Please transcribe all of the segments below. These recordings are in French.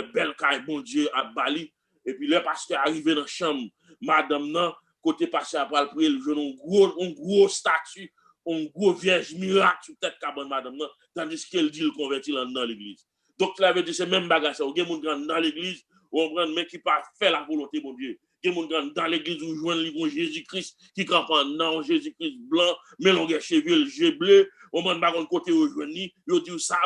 belle caille, bon Dieu, à Bali. Et puis le pasteur arrivé dans la chambre, madame, non, côté pasteur après le prier, un gros statut, un gros vierge miracle sur tête cabane, madame, non, tandis qu'elle dit le converti dans l'église. Donc, cela veut dire c'est même bagage. Il y a des gens dans l'église, on prend mais qui pas fait la volonté, mon Dieu. Il y a des gens dans l'église où joignent le Jésus-Christ qui campe en Jésus-Christ blanc, mélangé cheveux, le bleu, on prend par côté où joignent, ils disent ça,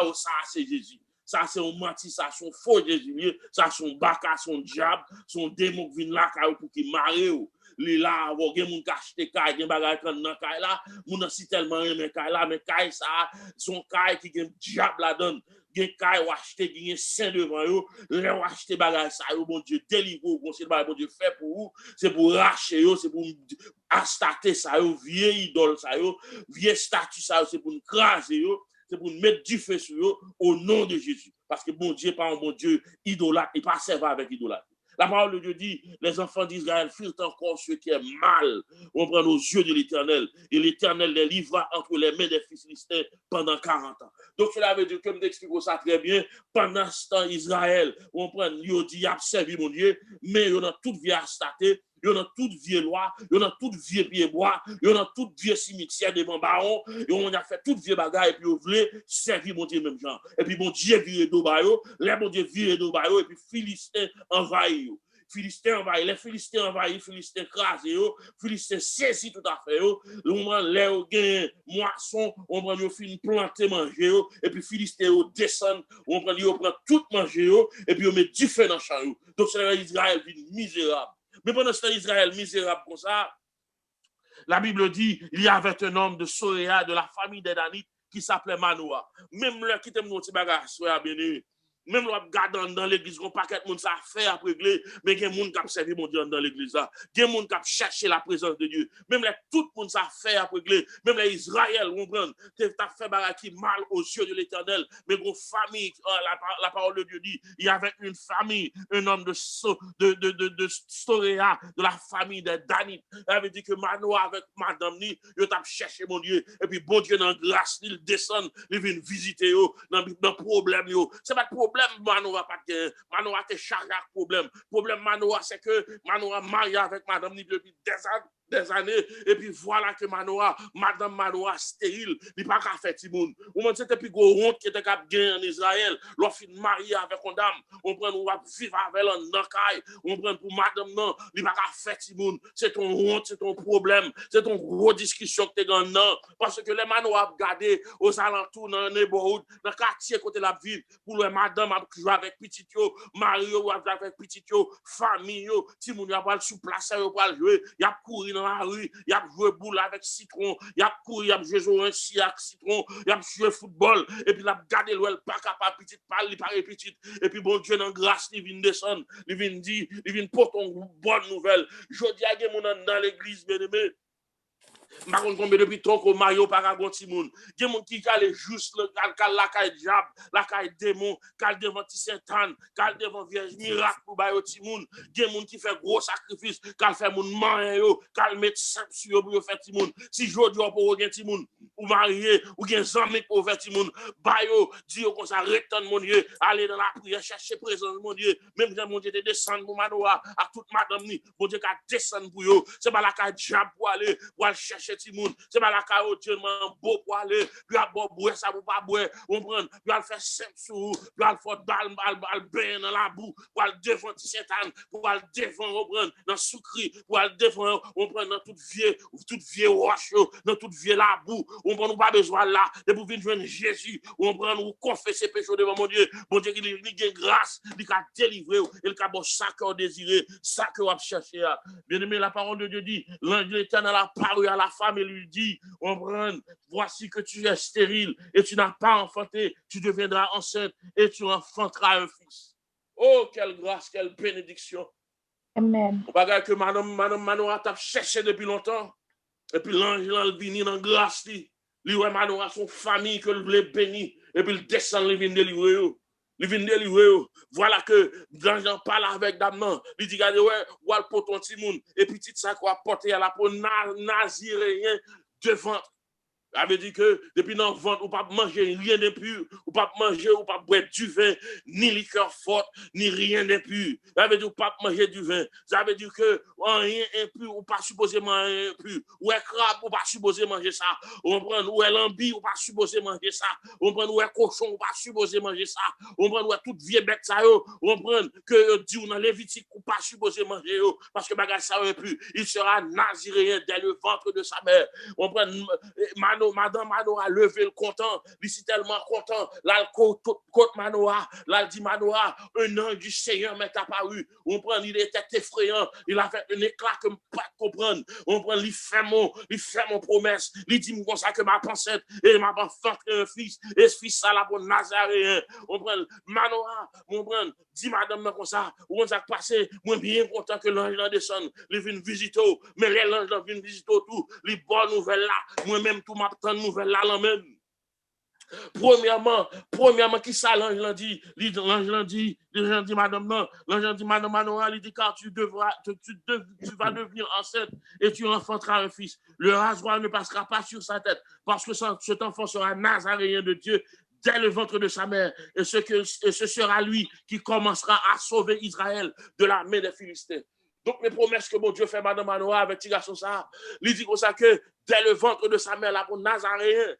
c'est Jésus. Ça, c'est un menti, ça, son faux Jésus, ça, son baka, son diable, son démon qui vient là pour qu'il marie. Les là, il y a des gens qui achètent des cailles, des bagages dans la caille là, mon si tellement aimé caille là, mais caille ça, son caille qui a un diable là-dedans. Gen kay ou acheter gen saint devant yo, les ou acheter bagage ça yo, bon Dieu délivre ou c'est bon Dieu fait pour vous, c'est pour racher yo, c'est pour astater ça yo, vieille idole ça yo, vieille statue ça yo, c'est pour nous craser yo, c'est pour nous mettre du feu sur eux au nom de Jésus. Parce que bon Dieu, pas un bon Dieu idolâtre, et pas servir avec idolâtre. La parole de Dieu dit, les enfants d'Israël firent encore ce qui est mal. On prend nos yeux de l'Éternel, et l'Éternel les livra entre les mains des Philistins pendant 40 ans. Donc cela veut dire, comme t'explique ça très bien, pendant ce temps, Israël, on prend, il dit, il a servi mon Dieu, mais il y a toute vie à stater, il y a toute vieille loi, il y a toute vieille pied bois, il y a toute vieille cimetière devant baron, et on a fait toute vieille bagarre, et puis on voulait servir mon Dieu même genre. Et puis mon Dieu vire d'Obayo, les mon Dieu vire d'Obayo, et puis Philistins envahissent. Philistins envahissent, les Philistins envahissent, Philistins crasent, Philistins saisissent tout à fait, le moment où il y a moisson, on prend une planter manger, et puis Philistins descendent, on prend tout manger, et puis on met du feu dans le champ. Donc c'est Israël qui est misérable. Mais pendant ce temps, Israël misérable comme ça, la Bible dit, il y avait un homme de Soréa, de la famille des Danites, qui s'appelait Manoah. Même là, qui t'aime notre bagage, Soréa bien aimé. Même là, regarde dans l'église, on paquet de monde ça fait après régler, mais il y a des gens qui ont servi mon Dieu dans l'église là. Il y a des gens qui ont cherché la présence de Dieu. Même là, tout le monde ça fait après régler. Même là, Israël, on prend, tu as fait baraki mal aux yeux de l'Éternel. Mais une famille, la parole de Dieu dit, il y avait une famille, un homme de Soréa, de la famille des Danites. Elle avait dit que Manoah avec madame ni, il a cherché mon Dieu. Et puis, bon Dieu, dans grâce, il descend, il vient visiter, dans le problème. C'est pas de problème. Manoa pas de Manoa te chargé avec problème. Problème Manoa c'est que Manoa marié avec madame depuis des années et puis voilà que madame Manoa stérile, il pas qu'à faire timoun. Ou même c'était plus gros honte qui était qu'à gagner en Israël, lorsqu'il marié avec une dame, on prend on va vivre avec un nankai, on prend pour madame non, il pas qu'à faire timoun. C'est ton honte, c'est ton problème, c'est ton gros discussion que tu as non parce que les Manoa gardé aux alentours dans le neighborhood, dans le quartier côté la ville pour le madame a joué avec petit yo, Mario avec petit yo, famille yo, ti moun a pas sous place yo pour jouer, y a courir dans la rue, y a joué boule avec citron, y a courir, y a joué un si avec citron, y a joué football et puis la garder l'ouel pas capable petit parle, il paraît petit et puis bon Dieu dans grâce il vient descendre, il vient dire, il vient porter une bonne nouvelle. Jodi a gen moun dans l'église bien-aimé. Maron combien depuis ton que Mario Paragon Timoun. Il y a des gens qui calent juste la caille diable, la caille démon, calent devant Saint-Anne, calent devant Vierge miracle pour Bayo Timoun. Il y a des gens qui font gros sacrifice, calent fait moun man calent mettre simple sur pour faire Timoun. Si jodi on pour gen Timoun, ou marié, ou gen zami pour faire Timoun, Bayo dit comme ça retenir mon Dieu, aller dans la prière chercher présence mon Dieu, même quand mon Dieu te descendre pour Manoa à toute madame ni, mon Dieu qu'a descendre pour yo, c'est pas la caille diable pour aller chercher Timoun, c'est pas la caille Dieu beau pour aller, puis à boire ça pour pas boire, on prend, puis à faire simple sous, puis à faire balle ben dans la boue, pour aller devant Saint-Anne, pour aller devant on prend dans sucri, pour aller devant on prend dans toute vieille roche, dans toute vieille la boue, on prend pas besoin là, de pour venir joindre Jésus, on prend nous confesser péché devant mon Dieu il a grâce, il a délivré, il a bon ça qu'on désiré, ça qu'on a cherché. Bien aimé, la parole de Dieu dit, l'ange l'Éternel a paru à la femme et lui dit, on prend, voici que tu es stérile et tu n'as pas enfanté, tu deviendras enceinte et tu enfanteras un fils. Oh, quelle grâce, quelle bénédiction. Amen. On va que madame Manoa t'a cherché depuis longtemps. Et puis l'ange là, il vient dans grâce. Lui, Manoa, son famille que le voulait bénir. Et puis il descend, il vient délivrer. Il vient délivrer. Voilà que l'ange parle avec dame. Il dit, regardez, ouais, voilà pour ton petit monde. Et puis, petit ça, quoi, porter à la peau naziréen devant. Ça veut dire que depuis dans le ventre, ou pas manger rien d'impur, ou pas manger, ou pas boire du vin, ni liqueur forte, ni rien d'impur. Ça veut dire ou pas manger du vin. Ça veut dire que rien impur, ou pas supposé manger impur. Ou est crabe, ou pas supposé manger ça. On prend ou est lambi, ou pas supposé manger ça. On prend ou est cochon, ou pas supposé manger ça. On prend ou est toute vieille bête ça yo. On prend que Dieu dans Lévitique, ou pas supposé manger yo, parce que bagage ça impur. Il sera naziréen dès le ventre de sa mère. On prend Madame Manoa levé le content, il est tellement content, là, côte Manoa, là, dit Manoa, un ange du Seigneur m'est apparu, on prend, il était effrayant, il a fait un éclat que je ne peux pas comprendre, on prend, il fait mon promesse, il dit comme ça que ma pensée, et m'a enfant un fils, et ce fils ça là pour Nazaréen, on prend, Manoa, on prend, dit madame comme ça, on s'est passé, moi bien content que l'ange descende, il vient visiter, mais l'ange vient visiter tout, les bonnes nouvelles là, moi-même tout m'attend nouvelle là même. Premièrement, qui ça l'ange l'a dit? L'ange l'a dit, madame non, l'ange dit madame Manoa, il dit car tu vas devenir enceinte et tu enfanteras un fils. Le rasoir ne passera pas sur sa tête parce que cet enfant sera nazaréen de Dieu dès le ventre de sa mère et ce sera lui qui commencera à sauver Israël de la main des Philistins. Donc, les promesses que mon Dieu fait, madame Manoa, avec Tigasson ça, il dit comme ça que dès le ventre de sa mère, là, pour Nazaréen,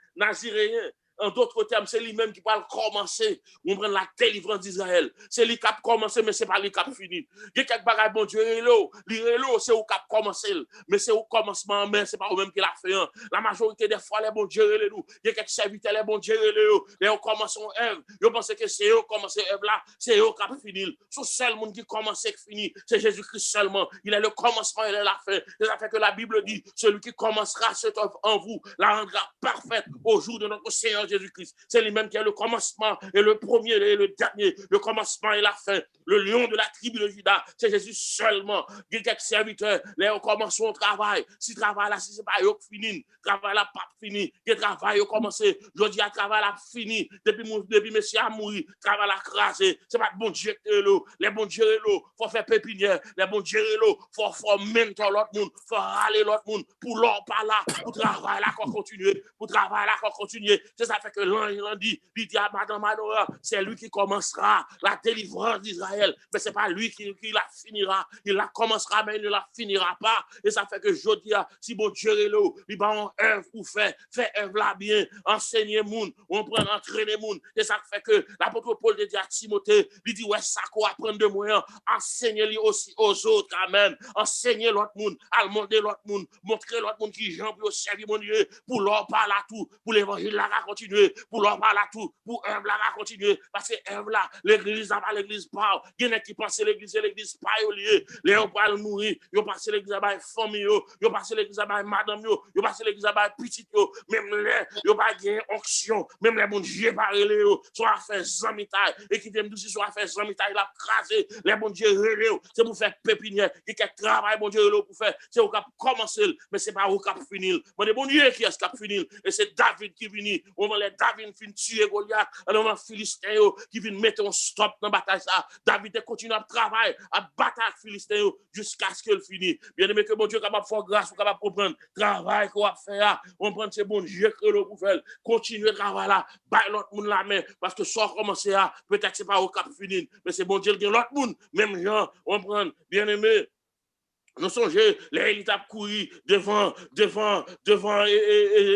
en d'autres termes, c'est lui-même qui va commencer. On prend la délivrance d'Israël. C'est lui qui a commencé, mais ce n'est pas lui qui a fini. Il y a quelques bagages, bon Dieu, c'est où qui a commencé. Mais c'est au commencement, mais ce n'est pas au même qui l'a fait. La majorité des fois, les bons Dieu, il y a quelques serviteurs, les bons Dieu, les ont commencé en œuvre. Ils pensent que c'est eux qui ont commencé l'œuvre là, c'est eux qui ont fini. Ce seul monde qui commence et qui finit, c'est Jésus-Christ seulement. Il est le commencement, il est la fin. C'est ça fait que la Bible dit, celui qui commencera cette œuvre en vous, la rendra parfaite au jour de notre Seigneur Jésus-Christ. C'est lui-même qui est le commencement et le premier et le dernier. Le commencement et la fin. Le lion de la tribu de Juda, c'est Jésus seulement. Il y a quelques serviteurs, là, on commence son travail. Si travail là, si c'est pas eux qui finissent, travail là, pas fini. Le travail a commencé. Je dis, à travail là, fini. Depuis monsieur a mouru, travail là, crasé. C'est pas bon Dieu que l'eau. Les bons Dieu l'eau, faut faire pépinière. Les bons Dieu l'eau, faut former l'autre monde, faut râler l'autre monde. Pour l'or par là, pour travail là, qu'on continue. Pour travail là, qu'on continue. C'est ça fait que l'ange dit à madame Manoa, c'est lui qui commencera la délivrance d'Israël, mais c'est pas lui qui la finira. Il la commencera, mais il ne la finira pas. Et ça fait que je dis, si bon Dieu est là, il va en œuvre pour faire œuvre là bien, enseigner moun, on prend entraîner moun. Et ça fait que l'apôtre Paul dit à Timothée, il dit, ouais, ça qu'on apprend de moi, enseigner aussi aux autres quand même, enseigner l'autre monde, allemonder l'autre monde, montrer l'autre monde qui j'en peut servir mon Dieu, pour leur parler à tout, pour l'évangile là continuer, pour leur parler à tout, pour œuvre là continuer, parce que œuvre là, l'église là, l'église pas, il y en a qui pensent l'église pas au lieu, les gens pas mourir, ils passent l'église là, famille, ils passent l'église là, madame, ils passent l'église là, petite, même les, ils pas gagner onction, même les bons dieux pas relé, soit faire zamitaille, et qui viennent aussi soit faire zamitaille là, craser, les bons dieux relé, c'est pour faire pépinière, qui quel travail bon Dieu pour faire, c'est au cap commencer, mais c'est pas au cap finir. Bon des bons dieux qui est cap finir, et c'est David qui vient, on va les David fin tuer Goliath, alors on Philistin qui vient mettre un stop dans la bataille ça. David continue à travailler, à battre Philistin jusqu'à ce qu'il finisse. Bien aimé que bon Dieu capable de faire grâce, capable de comprendre travail qu'on va faire, on prend ces bons dieux que l'on pour faire, continuer le travail là, bailler l'autre monde la main, parce que soit commencer à, peut-être c'est pas au cap fini, mais c'est bon Dieu qui l'autre monde, même gens, on prend, bien aimé. Nous songez, les étapes courir devant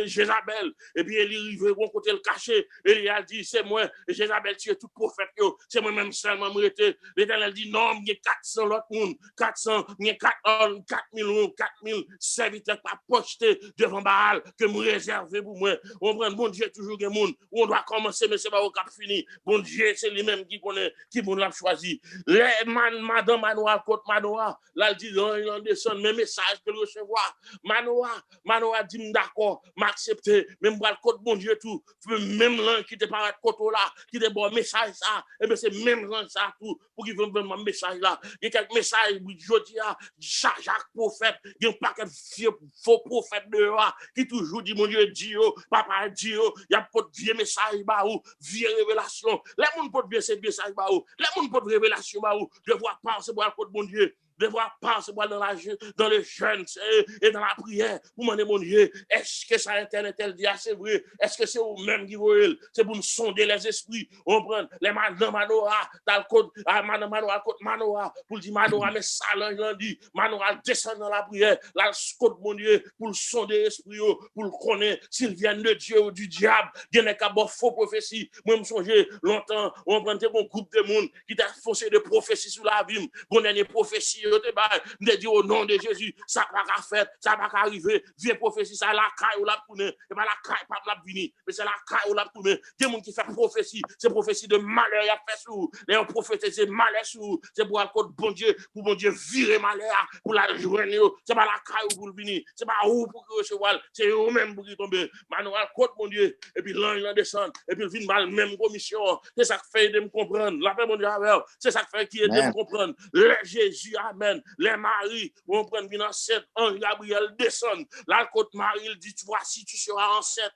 Jézabel. Et puis, il arrive, bon côté le caché. Et il a dit, c'est moi, Jézabel, tu es tout prophète. C'est moi-même seulement, l'Éternel dit, non, il y a 400 l'autre monde. 400, il y a 4 millions, 4000 serviteurs pas projetés devant Baal que me réserver pour moi. On prend, bon Dieu, toujours des monde. On doit commencer, mais c'est pas au cap fini. Bon Dieu, c'est lui-même qui connaît, qui l'a choisi. Madame Manoa, côte Manoa, là, il dit, non, il descend mes messages que recevoir. Manoa dit d'accord, m'accepter, même pour le côté bon Dieu tout, même l'un qui te paraît côté là, qui te bon message ça, et bien c'est même l'un ça tout pour qu'il vienne un message là. Il y a quelques messages je dis à Jacques prophète, il y a un paquet de faux prophètes dehors qui toujours dit mon Dieu dit papa dit il y a pas de vieux message ba ou vieux révélation. Les monde pas de vieux ces messages ba ou, les monde pas de révélation ba ou, je vois pas c'est pour le côté bon Dieu. devoir passer dans le jeûne et dans la prière pour demander mon Dieu, est-ce que ça tel dit, c'est vrai? Est-ce que c'est au même qui voit? C'est pour nous sonder les esprits. On prend les madame Manoa, dans le code, madame Manoa, code Manoa, pour dire Manoa, mais ça, lundi, Manoa descend dans la prière, là, code mon Dieu, pour le sonder l'esprit, pour le connaître, s'ils viennent de Dieu ou du diable, il y en a qu'à faux prophétie. Moi, je me songe longtemps, on prend un groupe de monde qui t'a foncé de prophétie sur la vie, bon dernier prophétie, de dire au nom de Jésus, ça va pas faire, ça va pas arriver, vieux prophétie, ça la caille ou la tourner, et pas la caille, pas la venir, mais c'est la caille ou la tourner. Il y a des gens qui font prophétie, c'est prophétie de malheur, il y a fait sous, les prophéties, c'est malheur sous, c'est pour le bon Dieu, pour bon Dieu virer malheur, pour la joindre, c'est pas la caille pour le venir, c'est pas où pour recevoir, c'est eux-mêmes pour qu'ils tombent, manuel côte mon Dieu, et puis l'ange descend, et puis il vient mal même commission, c'est ça qui fait de me comprendre, la paix mon Dieu, c'est ça qui fait qui est de me comprendre, les Jésus, amen, les maris, on prend une enceinte, ange Gabriel descend, la côte Marie, il dit, voici, tu seras enceinte,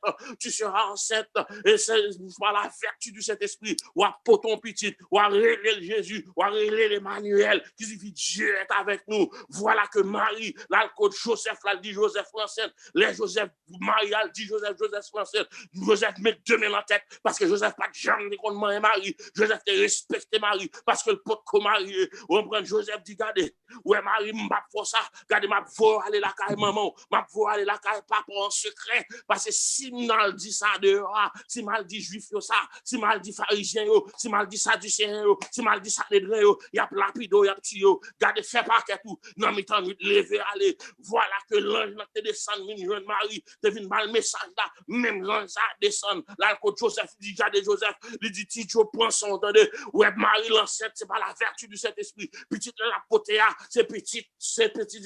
et c'est par la vertu du Saint-Esprit, ou à poton petit, ou à révéler Jésus, ou à révéler l'Emmanuel, qui signifie Dieu est avec nous. Voilà que Marie, là, le côté Joseph, là, dit Joseph enceinte, les Joseph, Marie, elle dit Joseph enceinte, Joseph met deux mains en tête, parce que Joseph pas de jambe contre Marie, Joseph te respecte Marie, parce que le pote comme Marie, on prend Joseph dit, regardez, ouais, Marie, m'a pour ça, regardez, m'a pour aller la caille maman, m'a pour aller la caille papa en secret, parce que si mal dit ça dehors, si mal dit juif ça, si mal dit pharisien, si mal dit sadducéen, si mal dit sanhédrin, il y a lapido, il y a tué, regardez, fait pas que tout, non, mais tant lever, aller, voilà que l'ange te descend, jeune Marie, te vient mal message là, même l'ange ça descend, là, quand Joseph dit, regardez Joseph, il dit, Tidjo prend son temps de, ouais, Marie l'enceinte, c'est pas la vertu du Saint-Esprit, petite la potéa, c'est petit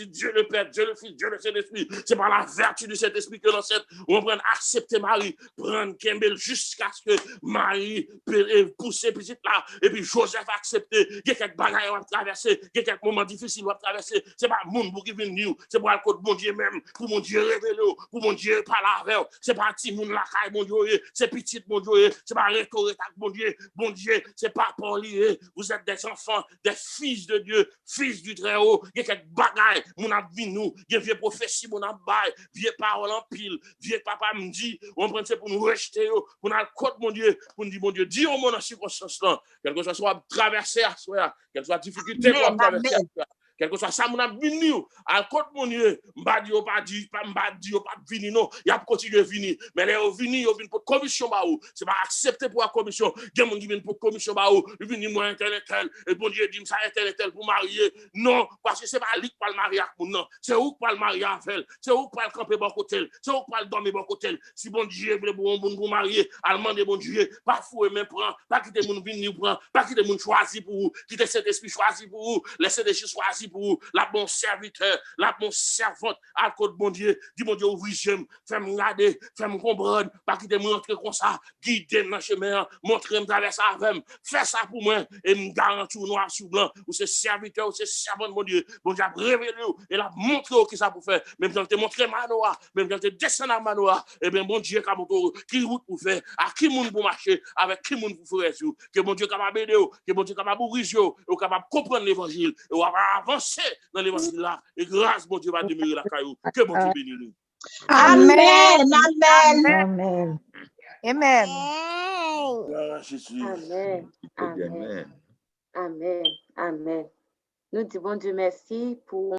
Dieu le Père, Dieu le Fils, Dieu le Saint-Esprit, c'est pas la vertu du Saint-Esprit que l'enceinte, on prend accepter Marie, prendre Kembel jusqu'à ce que Marie pousse petite là, et puis Joseph accepter, il y a quelques bagailles à traverser, il y a quelques moments difficiles à traverser, c'est pas monde pour qui venir, c'est pour le côté bon Dieu même, pour mon Dieu révéler, pour mon Dieu parler avec, c'est pas petit monde la caille, mon Dieu, c'est petit, mon Dieu, c'est pas rhétorique, mon Dieu, c'est pas pour lier, vous êtes des enfants, des fils de Dieu, fils du Très-Haut, il y a quelques bagailles, mon ami nous, il y a vieux prophétie, mon abaye, vieux parole en pile, vieux papa me dit, on prend ça pour nous rejeter, pour nous côte, mon Dieu, pour nous dire, mon Dieu, dis au monde dans circonstance là, quelque chose soit traversé à soi, quelque soit difficulté pour traverser à soi. Quel que soit ça, mon ami, à côté mon Dieu, pas venir, non, il a continué à venir. Mais les venir, ils viennent pour commission, c'est pas accepté pour la commission. Il y a des gens qui viennent pour commission, ils viennent moi intellectuel, et bon Dieu dit ça intellectuel pour marier. Non, parce que c'est pas lui qui parle marier avec mon non, c'est où qui parle marier avec elle, c'est où qui parle camper bon côté, c'est où qui parle dormir bon côté. Si bon Dieu veut pour marier, allemand de bon Dieu, pas fou et même prend, pas quitter mon venir prend, pas quitter mon choisi pour vous, quitter cet esprit choisi pour vous, laisser des choses choisies pour vous, la bon serviteur, la bon servante, à côté bon Dieu, dis mon Dieu, ouvre j'aime, fais-moi regarder, fais-moi comprendre, pas quitter mon entrer comme ça, guider dans le chemin, montrer-moi traverser avec, fais ça pour moi, et me garantir noir sur blanc, ou c'est serviteur, ou c'est servante, mon Dieu, bon Dieu, révélé, et la montre qui ça pour faire, même quand te montrer Manoa, même quand te descendre à Manoa, et bien bon Dieu, qui route pour faire, à qui monde pour marcher, avec qui monde pour faire, que bon Dieu capable aider, que bon Dieu capable ouvrir, ou capable comprendre l'évangile, et on va avancer dans l'évangile là, et grâce, bon Dieu, va demeurer la caillou, que bon Dieu bénisse nous. Amen, amen. Amen. Amen. Amen, amen, amen, amen. Nous disons bon Dieu merci pour